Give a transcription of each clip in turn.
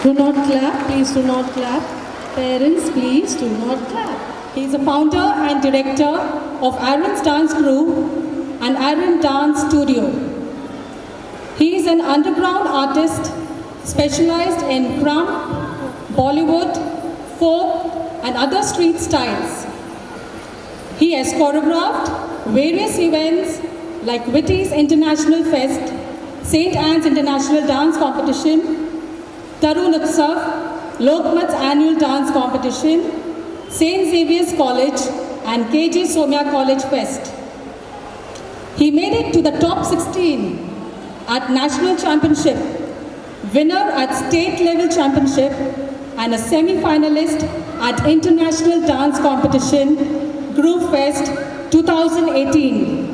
Do not clap, please do not clap. Parents, please do not clap. He is a founder and director of Aaron's Dance Crew and Aaron Dance Studio. He is an underground artist specialized in crump, Bollywood, folk and other street styles. He has choreographed various events like Witty's International Fest, St. Anne's International Dance Competition, Tarun Utsav, Lokmat's Annual Dance Competition, St. Xavier's College and KJ Somya College Fest. He made it to the top 16 at National Championship, winner at State Level Championship and a semi-finalist at International Dance Competition, Groove Fest 2018.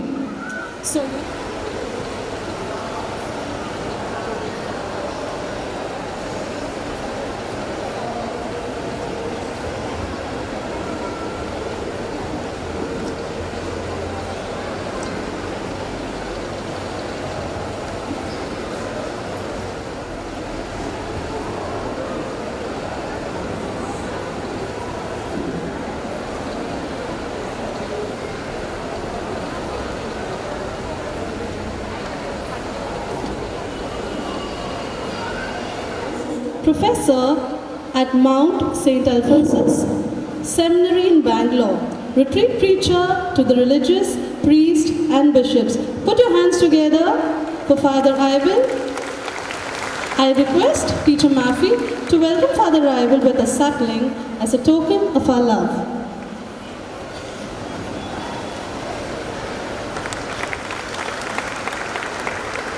Professor at Mount St. Alphonsus Seminary in Bangalore, retreat preacher to the religious, priests and bishops. Put your hands together for Father Ivan. I request Teacher Maffey to welcome Father Ivan with a sapling as a token of our love.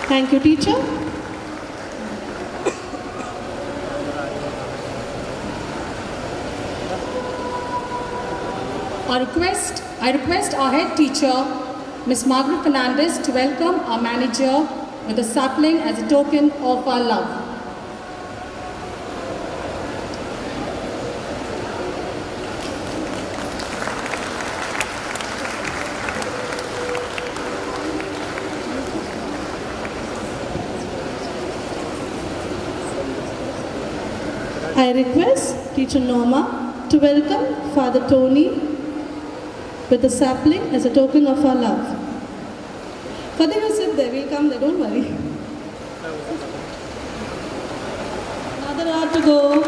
Thank you, teacher. I request our head teacher, Ms. Margaret Fernandez, to welcome our manager with a sapling as a token of our love. I request Teacher Norma to welcome Father Tony with a sapling as a token of our love. Father, you sit there, we'll come there, don't worry. Another hour to go.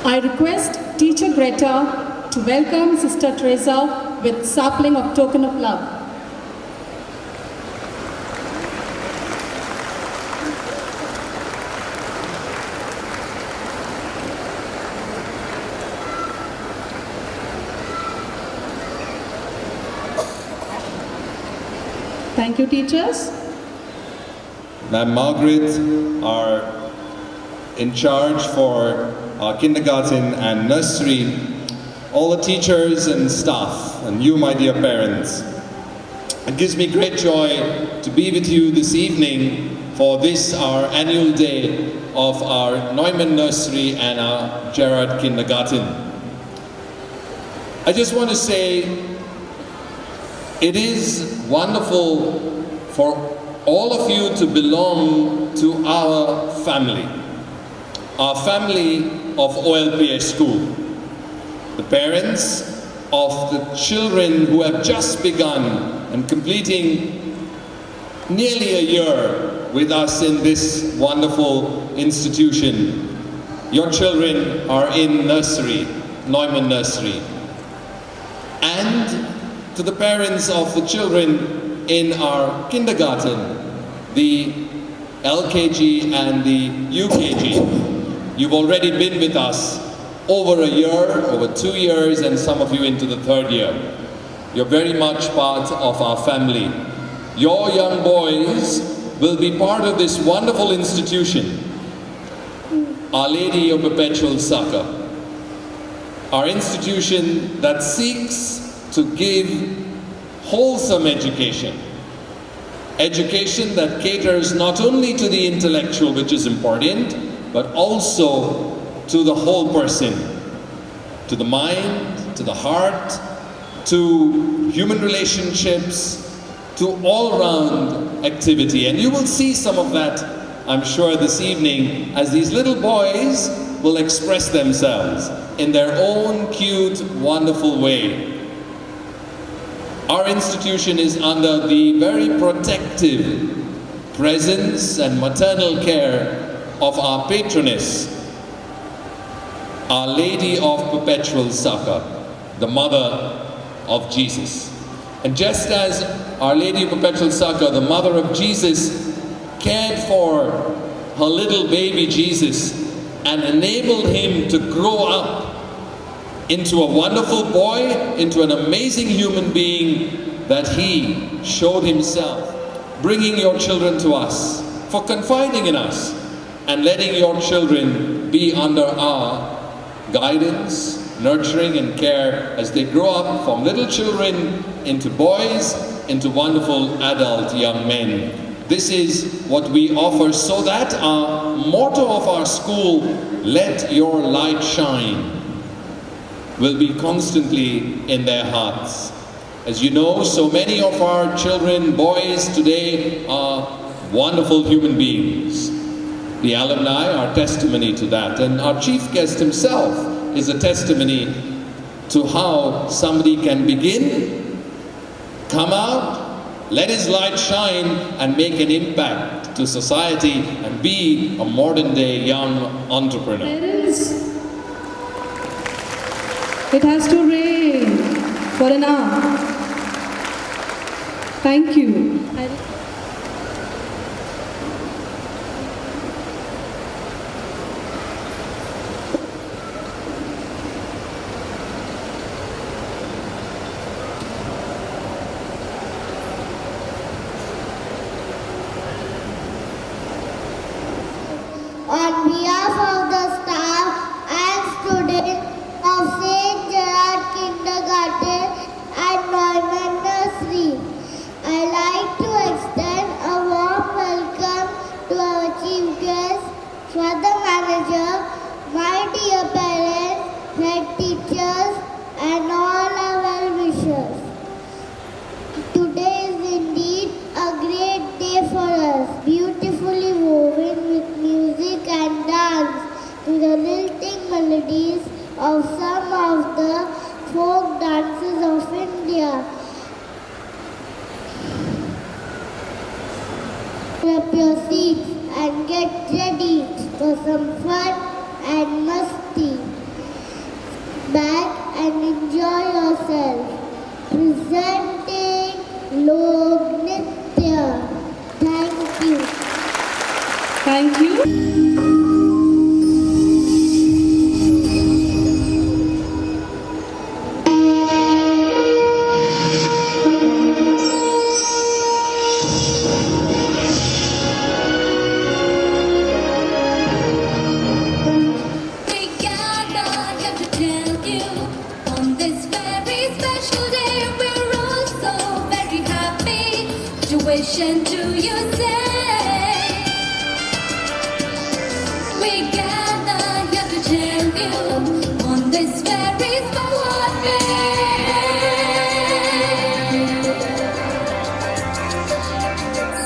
I request Teacher Greta to welcome Sister Teresa with sapling of token of love. Thank you, teachers. Ma'am Margaret are in charge for our kindergarten and nursery, all the teachers and staff, and you, my dear parents. It gives me great joy to be with you this evening for this, our annual day of our Neumann Nursery and our Gerard Kindergarten. I just want to say, it is wonderful for all of you to belong to our family of OLPS school. The parents of the children who have just begun and completing nearly a year with us in this wonderful institution. Your children are in nursery, Neumann Nursery. And to the parents of the children in our kindergarten, the LKG and the UKG. You've already been with us over a year, over 2 years, and some of you into the 3rd year. You're very much part of our family. Your young boys will be part of this wonderful institution, Our Lady of Perpetual Succor, our institution that seeks to give wholesome education. Education that caters not only to the intellectual, which is important, but also to the whole person, to the mind, to the heart, to human relationships, to all-round activity. And you will see some of that, I'm sure, this evening as these little boys will express themselves in their own cute, wonderful way. Our institution is under the very protective presence and maternal care of our patroness, Our Lady of Perpetual Succor, the Mother of Jesus. And just as Our Lady of Perpetual Succor, the Mother of Jesus, cared for her little baby Jesus and enabled him to grow up into a wonderful boy, into an amazing human being, that he showed himself, bringing your children to us, for confiding in us, and letting your children be under our guidance, nurturing and care as they grow up from little children into boys, into wonderful adult young men. This is what we offer, so that our motto of our school, "Let your light shine," will be constantly in their hearts. As you know, so many of our children, boys today, are wonderful human beings. The alumni are testimony to that, and our chief guest himself is a testimony to how somebody can begin, come out, let his light shine, and make an impact to society and be a modern day young entrepreneur. Parents, it has to rain for an hour. Thank you. On behalf of the staff and students of St. Gerard Kindergarten and Neumann Nursery, I'd like to extend a warm welcome to our chief guest, Shraddha Manager, my dear parents, head teachers, and all our well-wishers. Today is indeed a great day for us, beautifully woven with music and dance to the lilting melodies of some of the folk dances of India. Grab your seats and get ready for some fun and musty. Back and enjoy yourself. Presenting Lok Nitya. Thank you. Thank you. We gather here to tell you on this very special day we're all so very happy to wish and to you say. We gather here to tell you on this very special day.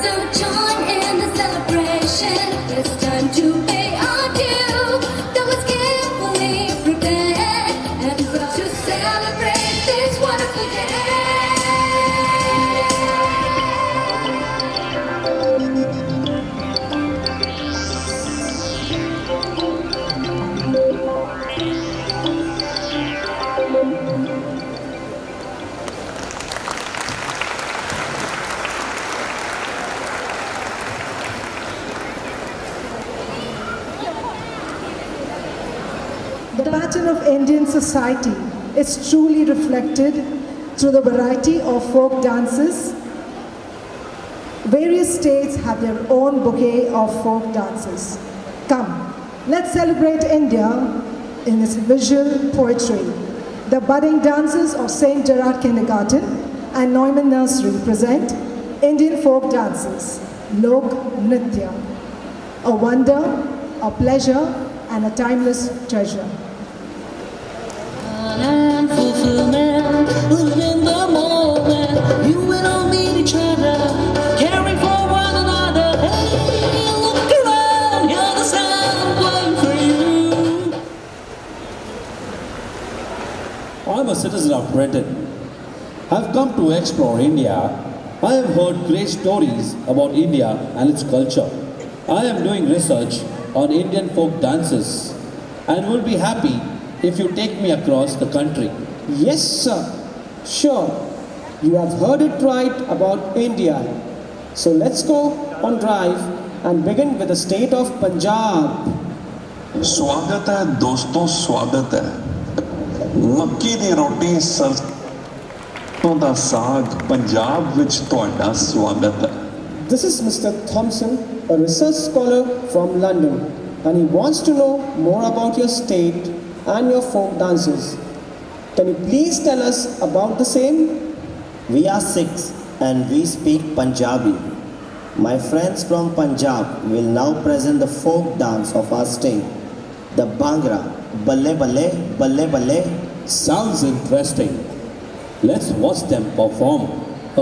So join in the celebration. It's time to pay our due. That was carefully prepared and brought to celebrate this wonderful day. The pattern of Indian society is truly reflected through the variety of folk dances. Various states have their own bouquet of folk dances. Come, let's celebrate India in its visual poetry. The budding dancers of St. Gerard Kindergarten and Neumann Nursery present Indian folk dances, Lok Nitya, a wonder, a pleasure, and a timeless treasure. And fulfillment, living written. I've come to explore India. I have heard great stories about India and its culture. I am doing research on Indian folk dances and will be happy if you take me across the country. Yes, sir. Sure. You have heard it right about India. So let's go on drive and begin with the state of Punjab. ਸਵਾਗਤ ਹੈ ਦੋਸਤੋ, ਸਵਾਗਤ ਹੈ। ਮੱਕੀ ਦੀ ਰੋਟੀ, ਸਰਸੋਂ ਦਾ ਸਾਗ, ਪੰਜਾਬ ਵਿੱਚ ਤੁਹਾਡਾ ਸਵਾਗਤ ਹੈ। This is Mr. Thompson, a research scholar from London, and he wants to know more about your state and your folk dances. Can you please tell us about the same? We are Sikhs and we speak Punjabi. My friends from Punjab will now present the folk dance of our state, the Bhangra. Balle balle, balle balle. Sounds interesting. Let's watch them perform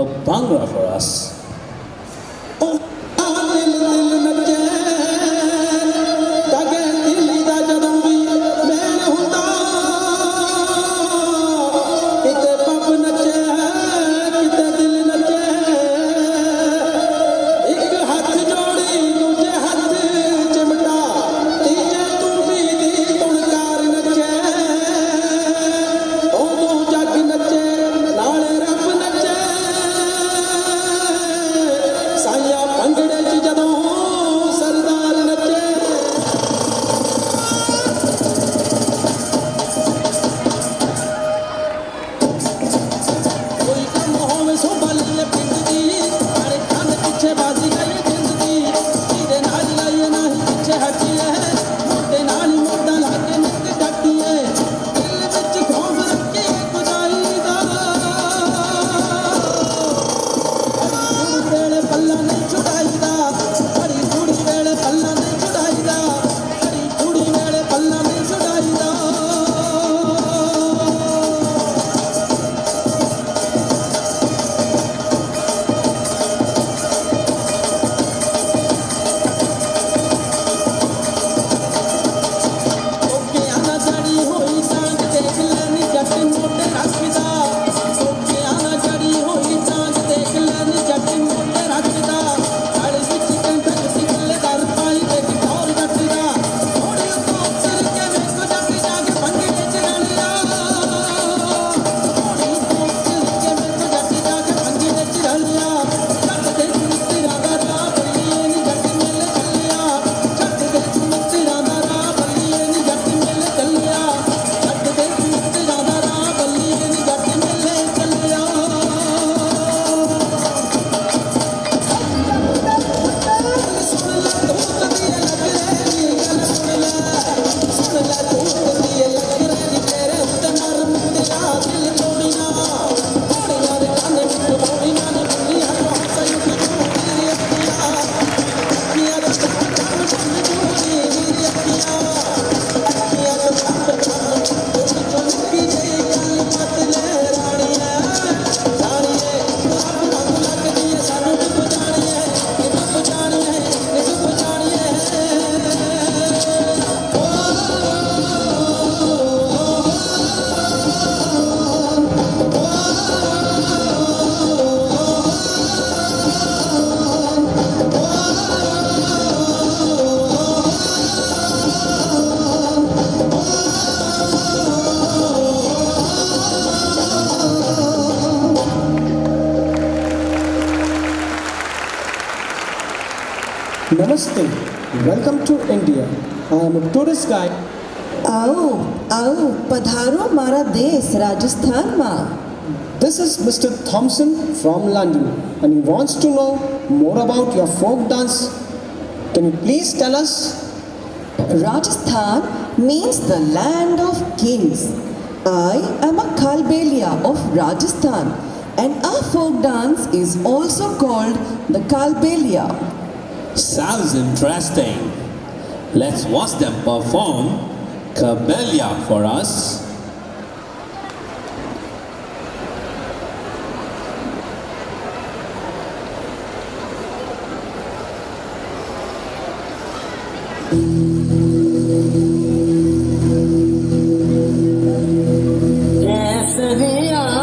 a Bhangra for us. Namaste. Welcome to India. I am a tourist guide. आओ आओ पधारो मारा देश राजस्थान में। This is Mr. Thompson from London, and he wants to know more about your folk dance. Can you please tell us? Rajasthan means the land of kings. I am a Kalbelia of Rajasthan, and our folk dance is also called the Kalbelia. Sounds interesting. Let's watch them perform Kabelia for us. Yes, we are.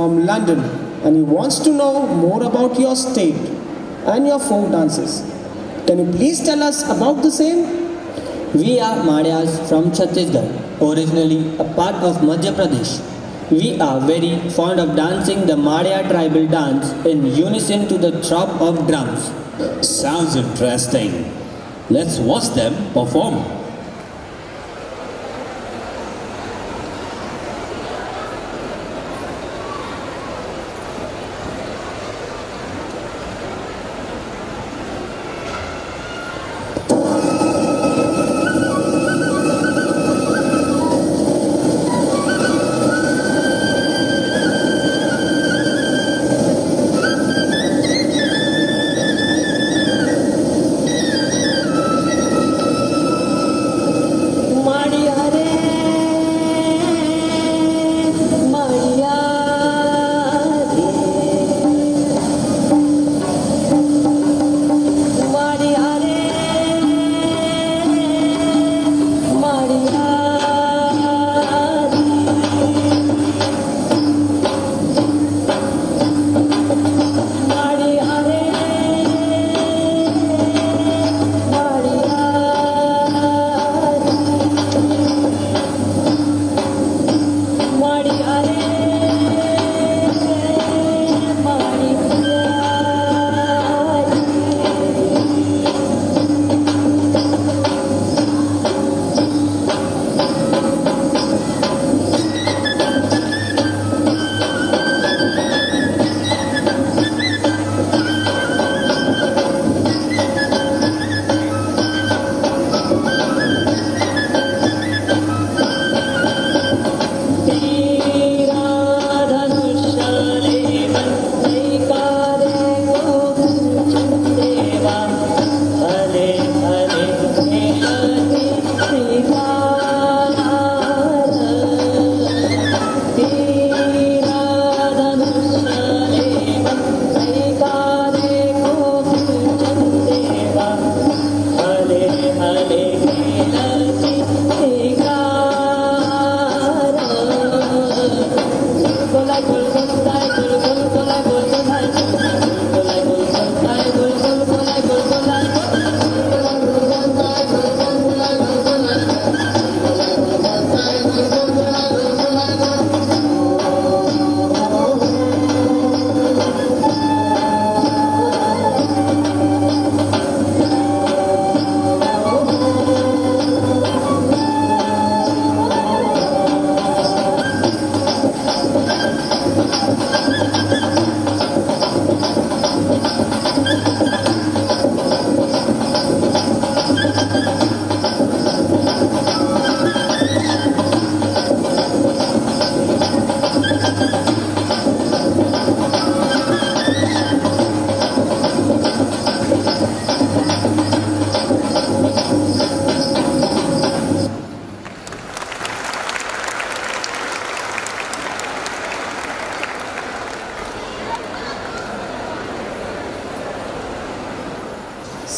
from London and he wants to know more about your state and your folk dances. Can you please tell us about the same? We are Madhyas from Chhattisgarh, originally a part of Madhya Pradesh. We are very fond of dancing the Madhya tribal dance in unison to the throb of drums. Sounds interesting. Let's watch them perform.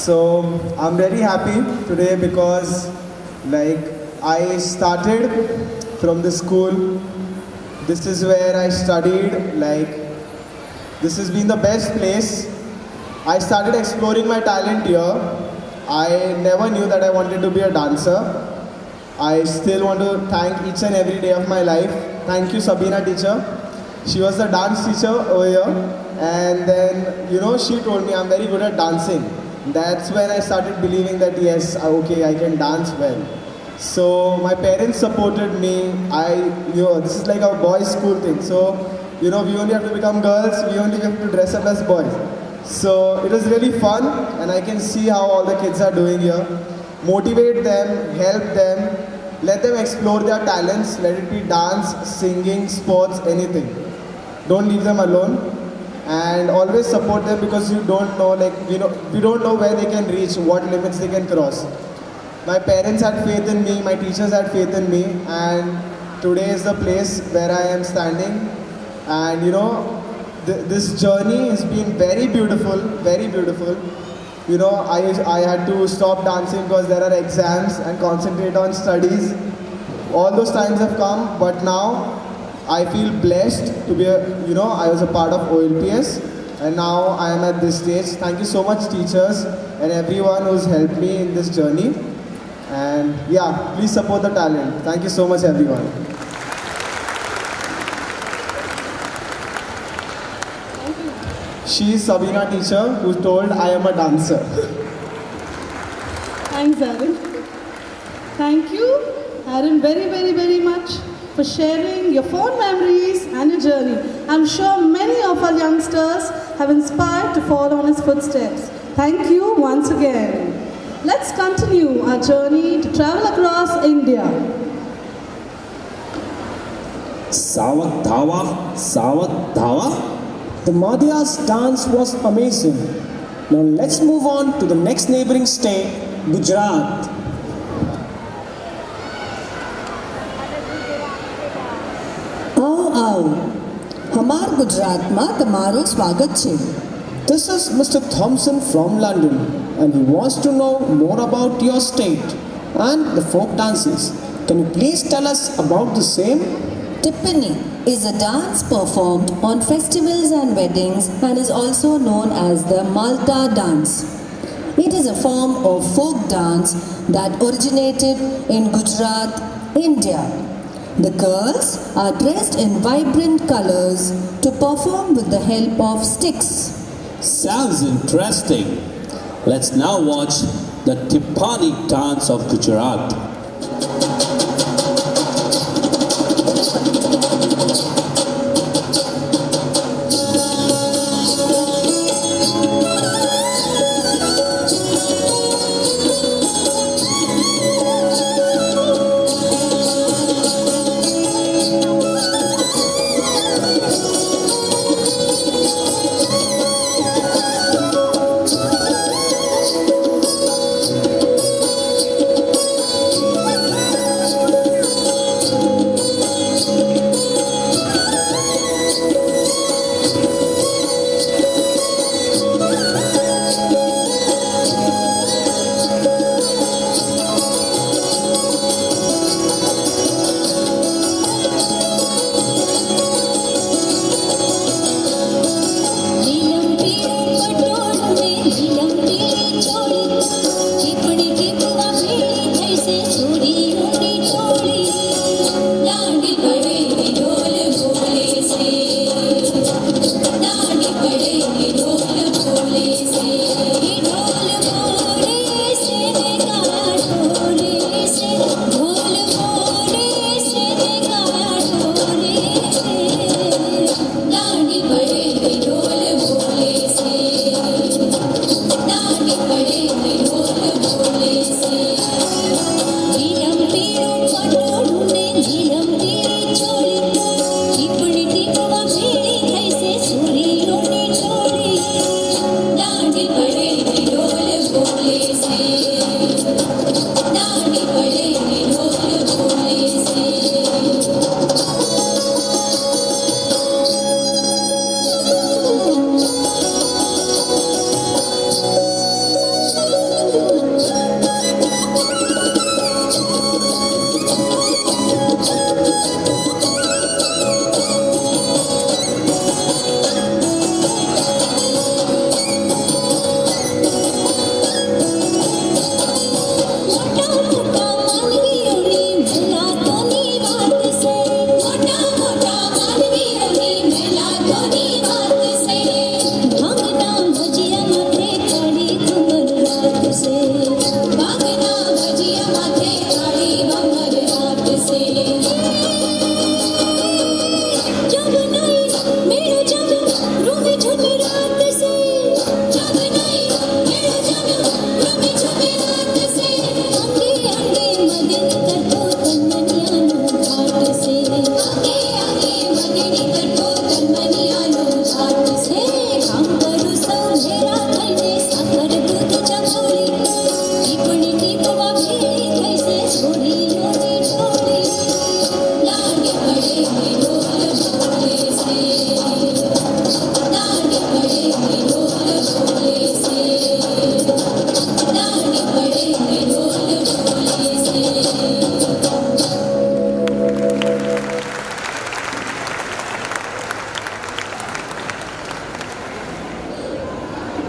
So I'm very happy today because I started from the school. This is where I studied. This has been the best place. I started exploring my talent here. I never knew that I wanted to be a dancer. I still want to thank each and every day of my life. Thank you, Sabina teacher. She was the dance teacher over here. And then, she told me I'm very good at dancing. That's when I started believing that yes, okay, I can dance well. So my parents supported me. This is like a boys' school thing. So, we only have to become girls. We only have to dress up as boys. So it was really fun, and I can see how all the kids are doing here. Motivate them, help them, let them explore their talents. Let it be dance, singing, sports, anything. Don't leave them alone. And always support them because you don't know, we don't know where they can reach, what limits they can cross. My parents had faith in me, my teachers had faith in me, and today is the place where I am standing. And this journey has been very beautiful, very beautiful. I had to stop dancing because there are exams and concentrate on studies. All those times have come, but now I feel blessed to be, I was a part of OLPS, and now I am at this stage. Thank you so much, teachers, and everyone who's helped me in this journey. And yeah, please support the talent. Thank you so much, everyone. She is Sabina teacher who told I am a dancer. Thanks, Aaron. Thank you, Aaron, very much for sharing your fond memories and your journey. I'm sure many of our youngsters have inspired to follow on his footsteps. Thank you once again. Let's continue our journey to travel across India. Sawat Dhawa. The Madhya's dance was amazing. Now let's move on to the next neighboring state, Gujarat. આવો હમાર ગુજરાતમાં તમારું સ્વાગત છે. This is Mr. Thompson from London, and he wants to know more about your state and the folk dances. Can you please tell us about the same? Tippani is a dance performed on festivals and weddings and is also known as the Malta dance. It is a form of folk dance that originated in Gujarat, India. The girls are dressed in vibrant colors to perform with the help of sticks. Sounds interesting. Let's now watch the Tippani dance of Gujarat.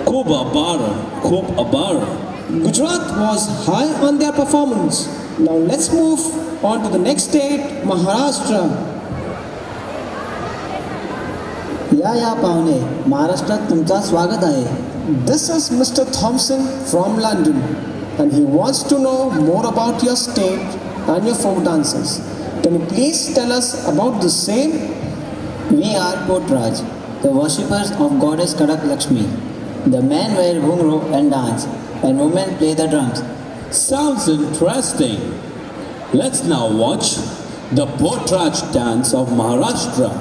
खूब आभार, खूब आभार. Gujarat was high on their performance. Now let's move on to the next state, Maharashtra. या पाहुणे, महाराष्ट्रात तुमचं स्वागत आहे. This is Mr. Thompson from London, and he wants to know more about your state and your folk dances. Can you please tell us about the same? We are Potraj, the worshippers of goddess Kadak Lakshmi. The men wear ghungro and dance, and women play the drums. Sounds interesting. Let's now watch the Potraj dance of Maharashtra.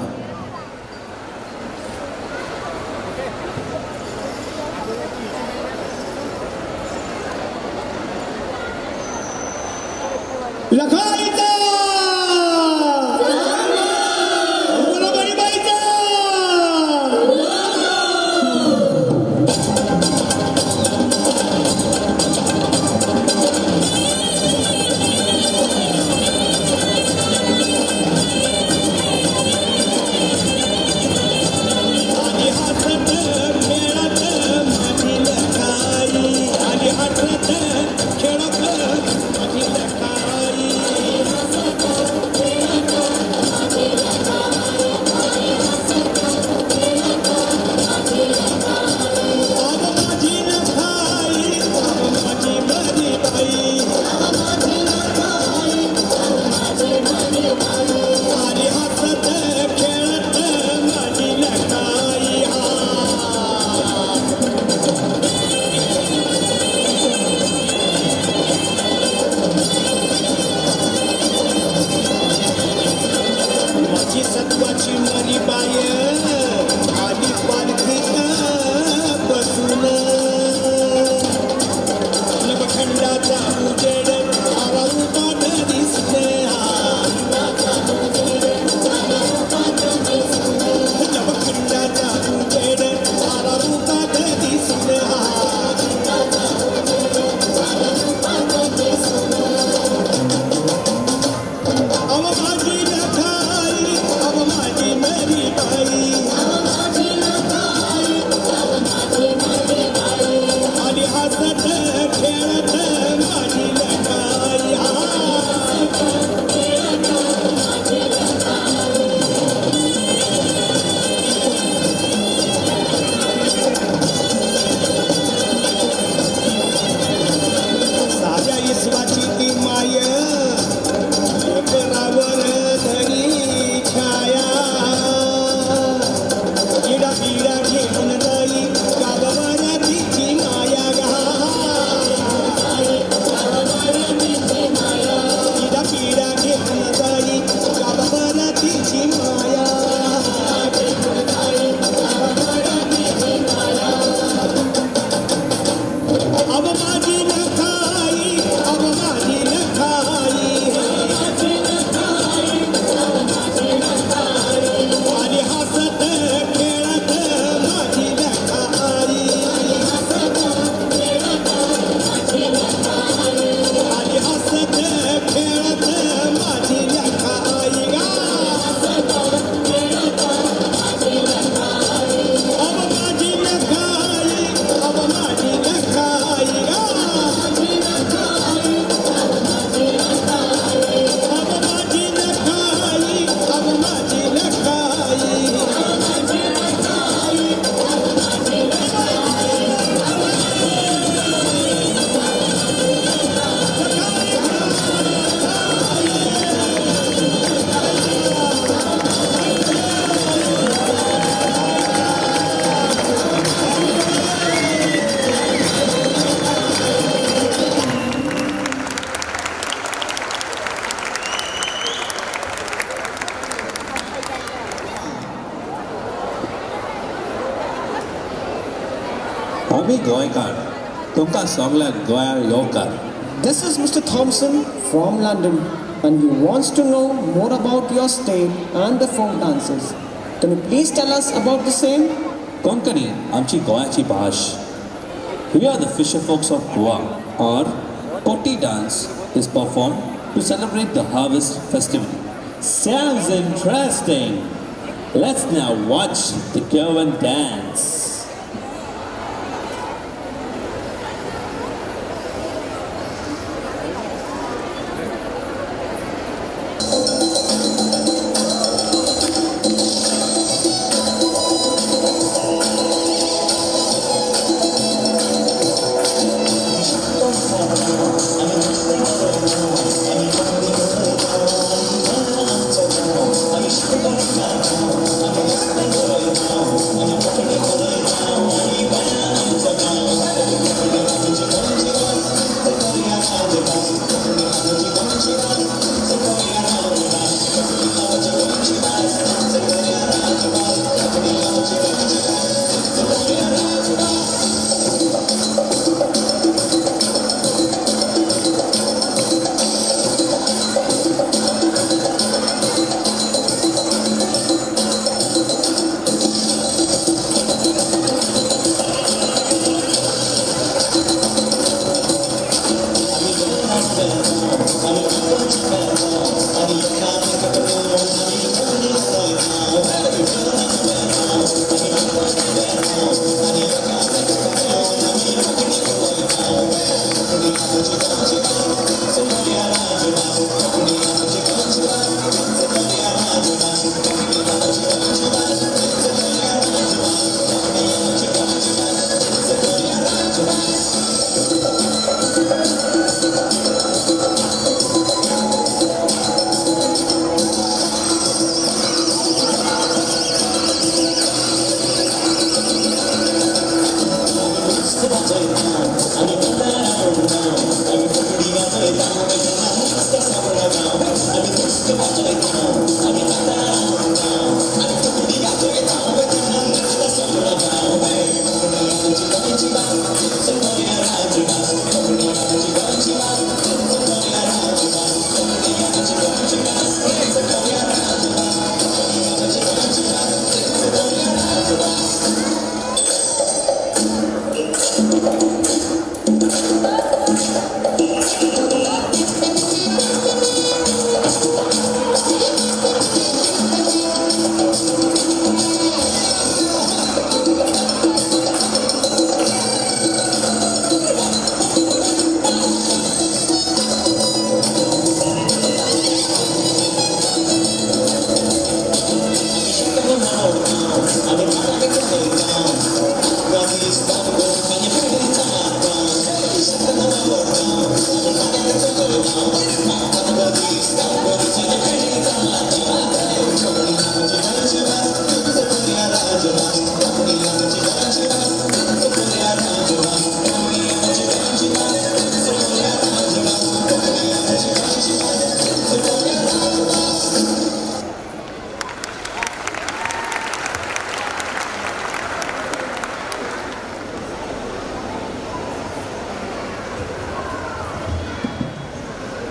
आम्ही गोंयकार तुमकां सगळ्यांक गोंयार येवकार. This is Mr. Thompson from London, and he wants to know more about your state and the folk dances. Can you please tell us about the same? Konkani आमची गोंयाची भाश. We are the fisher folks of Goa. Our Koti dance is performed to celebrate the harvest festival. Sounds interesting. Let's now watch the Goan dance.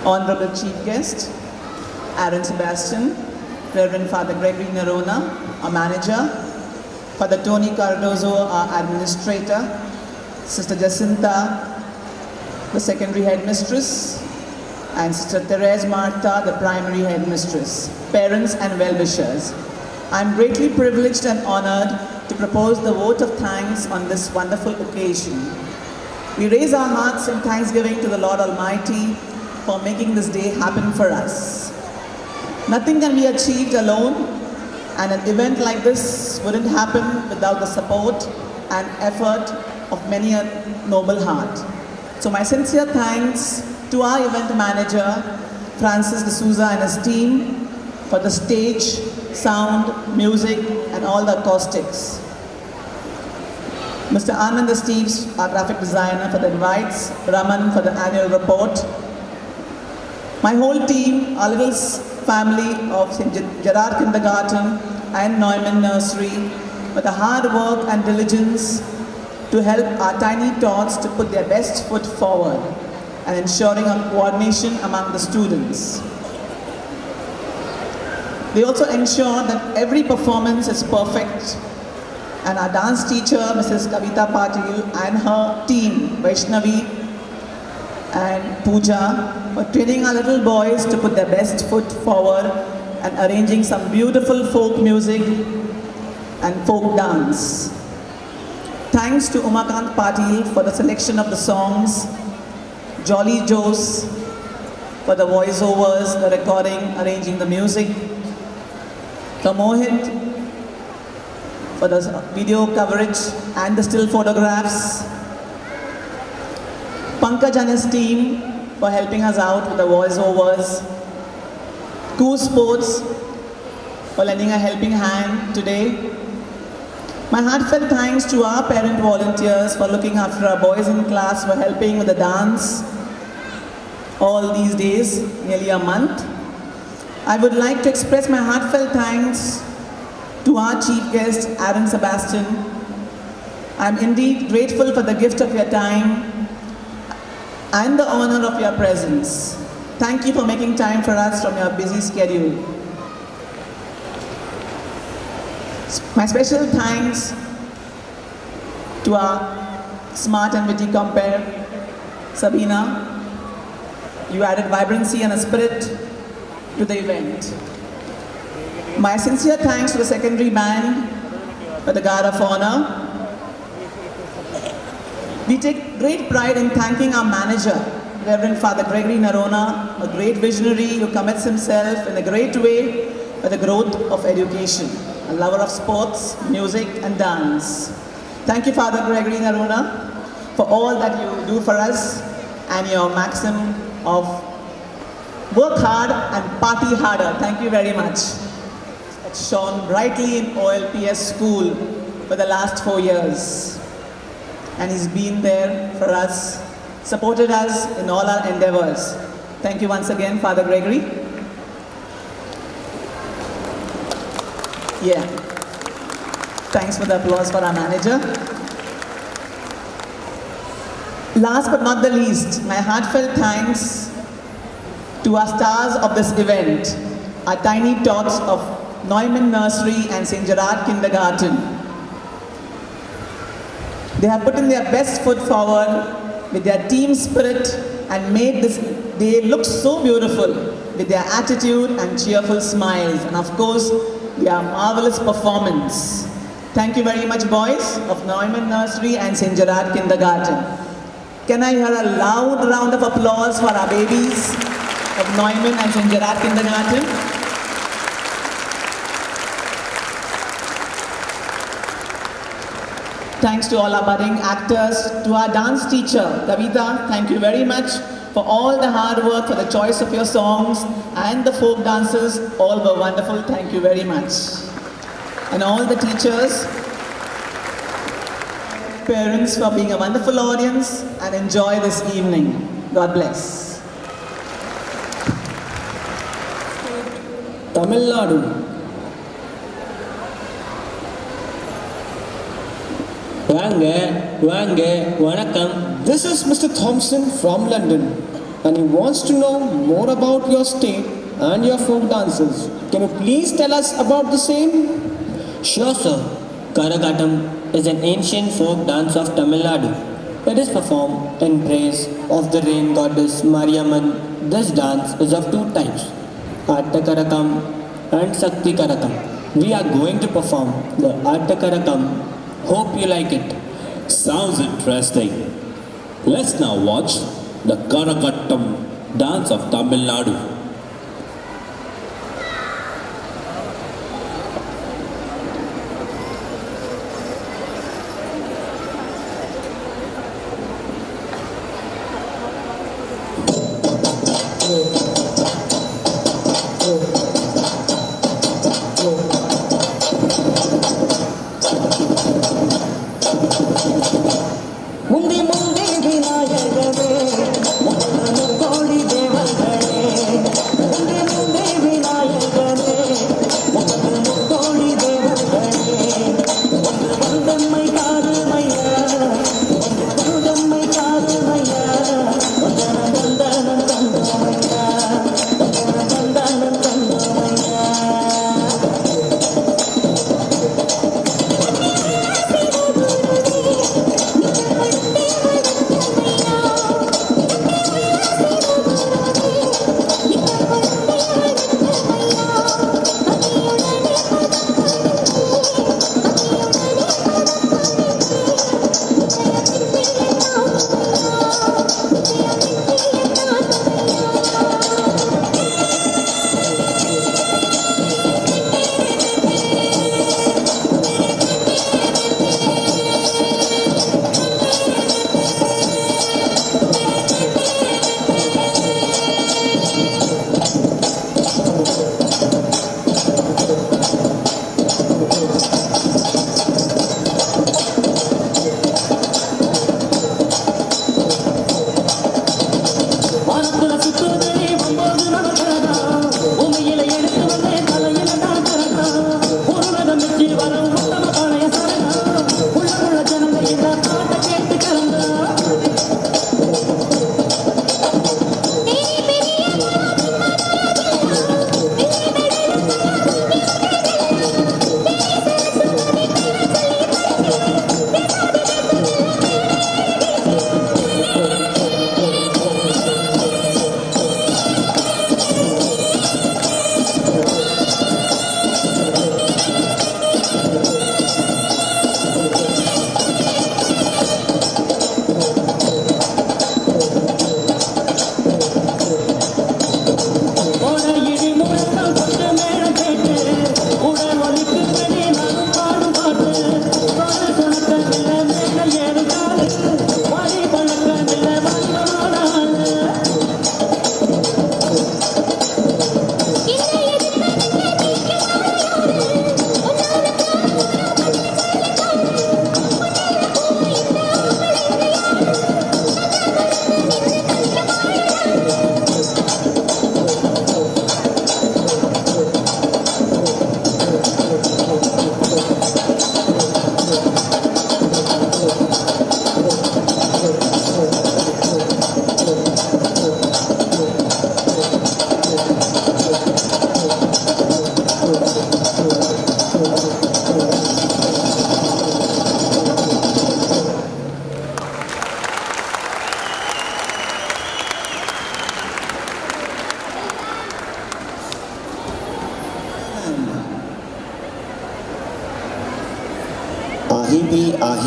Honorable Chief Guest, Aaron Sebastian, Reverend Father Gregory Nerona, our manager, Father Tony Cardozo, our administrator, Sister Jacinta, the secondary headmistress, and Sister Therese Martha, the primary headmistress, parents and well-wishers. I'm greatly privileged and honored to propose the vote of thanks on this wonderful occasion. We raise our hearts in thanksgiving to the Lord Almighty for making this day happen for us. Nothing can be achieved alone, and an event like this wouldn't happen without the support and effort of many a noble heart. So my sincere thanks to our event manager, Francis D'Souza, and his team for the stage, sound, music, and all the acoustics. Mr. Anand Steves, our graphic designer, for the invites, Raman for the annual report. My whole team, our little family of St. Gerard Kindergarten and Neumann Nursery, for the hard work and diligence to help our tiny tots to put their best foot forward and ensuring a coordination among the students. They also ensure that every performance is perfect, and our dance teacher, Mrs. Kavita Patil, and her team, Vaishnavi and Pooja, for training our little boys to put their best foot forward and arranging some beautiful folk music and folk dance. Thanks to Umakant Patil for the selection of the songs, Jolly Jose for the voiceovers, the recording, arranging the music, to Mohit for the video coverage and the still photographs, Pankaj and his team for helping us out with the voiceovers, Koo Sports for lending a helping hand today. My heartfelt thanks to our parent volunteers for looking after our boys in class, for helping with the dance all these days, nearly a month. I would like to express my heartfelt thanks to our chief guest, Aaron Sebastian. I am indeed grateful for the gift of your time and the honor of your presence. Thank you for making time for us from your busy schedule. My special thanks to our smart and witty compere, Sabina. You added vibrancy and a spirit to the event. My sincere thanks to the secondary band for the guard of honor. We take great pride in thanking our manager, Reverend Father Gregory Nerona, a great visionary who commits himself in a great way for the growth of education, a lover of sports, music, and dance. Thank you, Father Gregory Nerona, for all that you do for us and your maxim of work hard and party harder. Thank you very much. It's shone brightly in OLPS school for the last 4 years. And he's been there for us, supported us in all our endeavors. Thank you once again, Father Gregory. Yeah. Thanks for the applause for our manager. Last but not the least, my heartfelt thanks to our stars of this event, our tiny tots of Neumann Nursery and St. Gerard Kindergarten. They have put in their best foot forward with their team spirit and made this day look so beautiful with their attitude and cheerful smiles, and of course, their marvelous performance. Thank you very much, boys of Neumann Nursery and St. Gerard Kindergarten. Can I hear a loud round of applause for our babies of Neumann and St. Gerard Kindergarten? Thanks to all our budding actors, to our dance teacher, Kavita, thank you very much for all the hard work, for the choice of your songs, and the folk dances, all were wonderful, thank you very much. And all the teachers, parents for being a wonderful audience, and enjoy this evening. God bless. Tamil Nadu. Vanakkam. This is Mr. Thompson from London, and he wants to know more about your state and your folk dances. Can you please tell us about the same? Sure, sir. Karagatam is an ancient folk dance of Tamil Nadu. It is performed in praise of the rain goddess Mariamman. This dance is of two types, Attakarakam and Sakti Karakam. We are going to perform the Attakarakam. Hope you like it. Sounds interesting. Let's now watch the Karakattam dance of Tamil Nadu.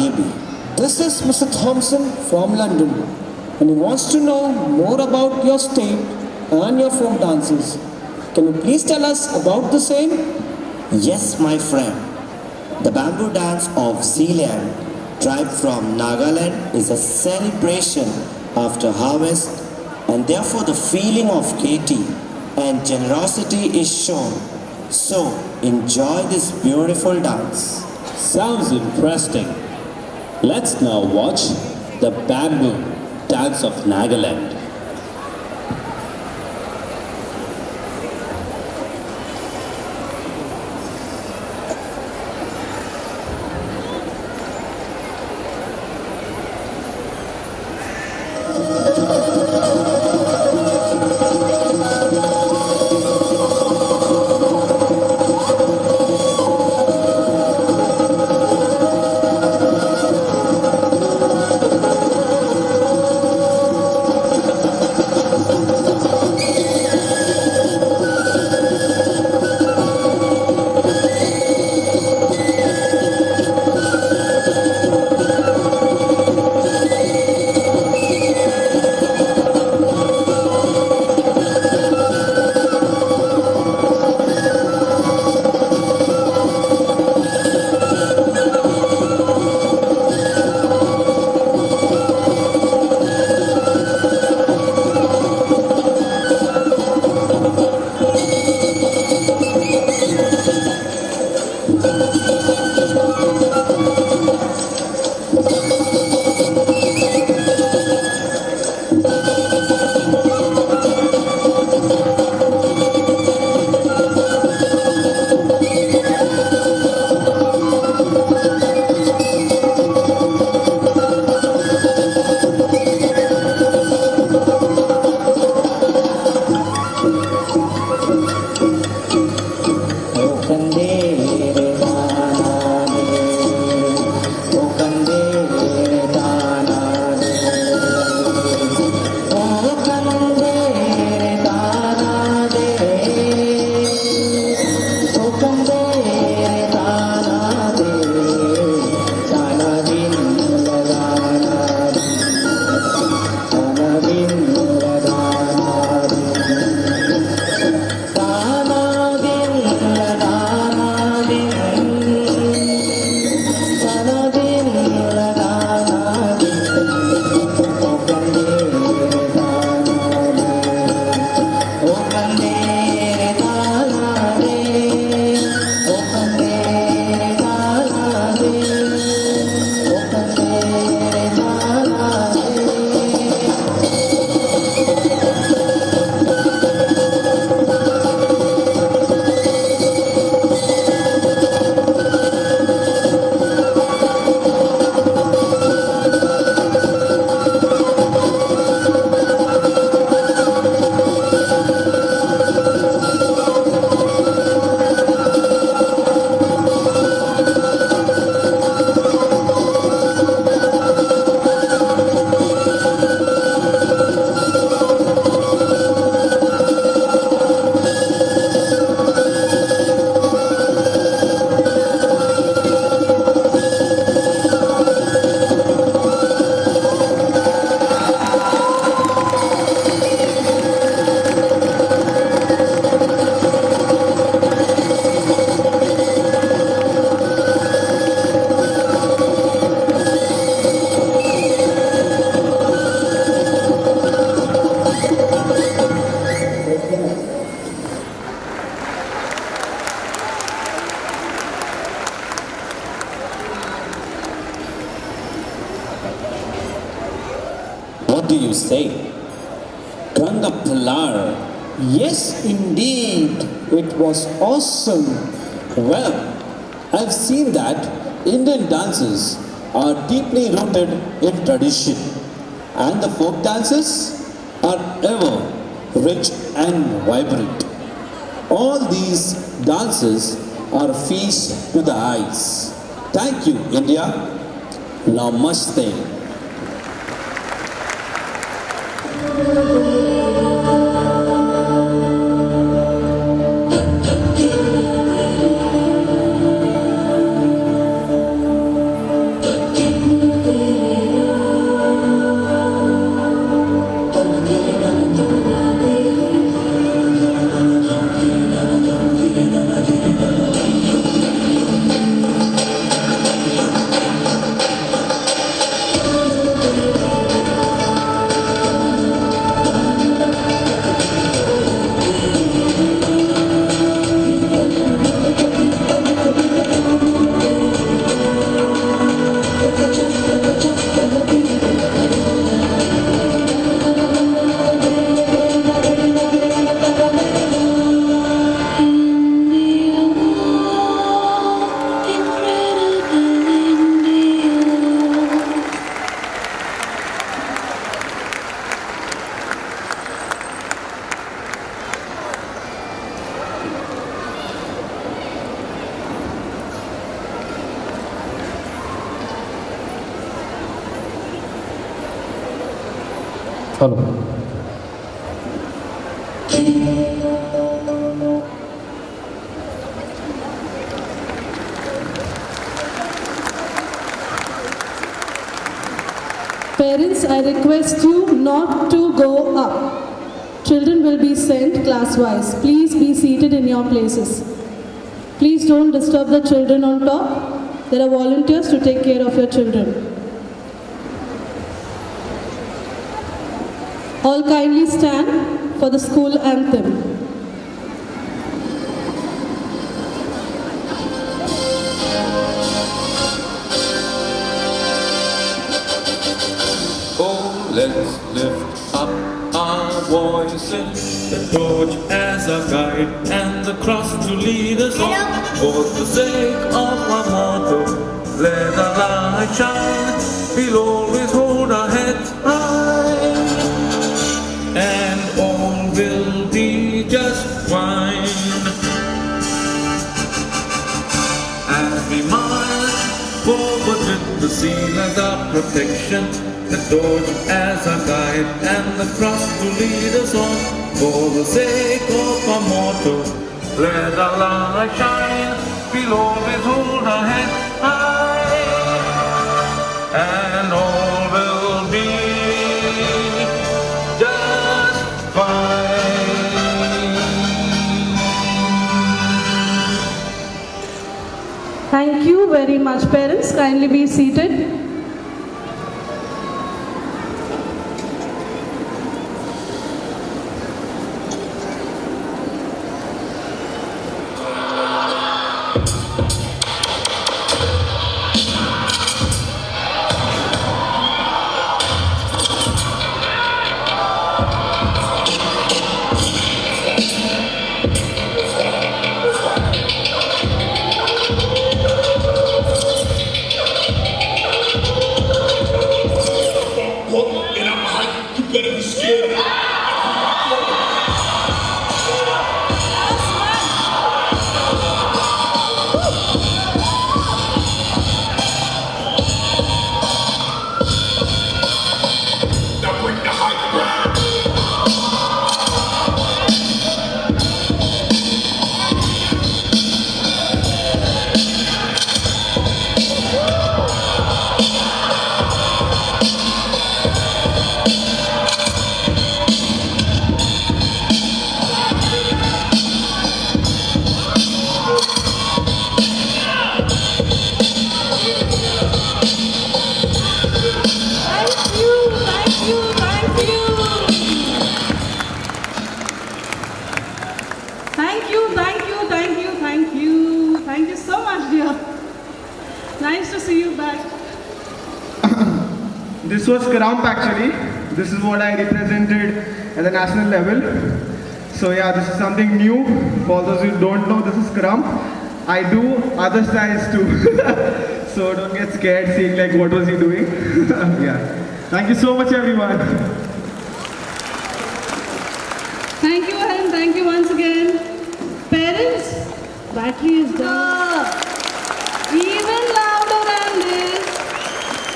Sahibi. This is Mr. Thompson from London, and he wants to know more about your state and your folk dances. Can you please tell us about the same? Yes, my friend. The bamboo dance of Zealand, tribe from Nagaland, is a celebration after harvest, and therefore the feeling of gaiety and generosity is shown. So, enjoy this beautiful dance. Sounds interesting. Let's now watch the bamboo dance of Nagaland. What do you say? Ganga Pilar. Yes, indeed. It was awesome. Well, I've seen that Indian dances are deeply rooted in tradition, and the folk dances are ever rich and vibrant. All these dances are a feast to the eyes. Thank you, India. Namaste. Hello. Parents, I request you not to go up. Children will be sent class-wise. Please be seated in your places. Please don't disturb the children on top. There are volunteers to take care of your children. All kindly stand for the school anthem. Oh, let's lift up our voices, the torch as our guide and the cross to lead us on. For the sake of our motto, let our light shine. We'll always hold our heads high, and all will be just fine. As we march forward with the seal as our protection, the torch as our guide and the cross to lead us on. For the sake of our motto, let our light shine. We'll always hold our heads high, and all will be just fine. Thank you very much, parents. Kindly be seated. Thank you so much, dear. Nice to see you back. This was Karamp actually. This is what I represented at the national level. So yeah, this is something new. For those who don't know, this is Karamp. I do other styles too. So don't get scared seeing like what was he doing. Yeah. Thank you so much everyone. Thank you and thank you once again. Parents, battery is down. Even louder than this.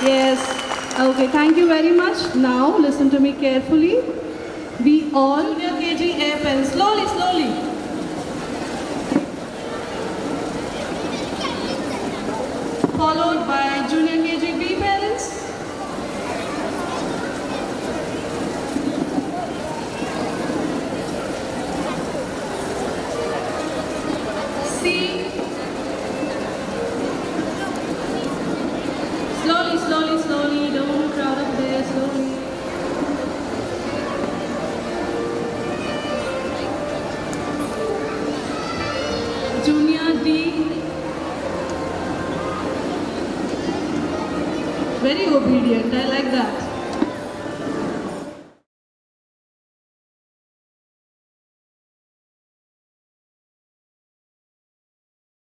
Yes. Okay, thank you very much. Now listen to me carefully. We all junior KG A pen. Slowly, slowly. Followed by junior KG B parents. C. Slowly, slowly, slowly. Don't crowd up there. Slowly. Junior D. Very obedient. I like that.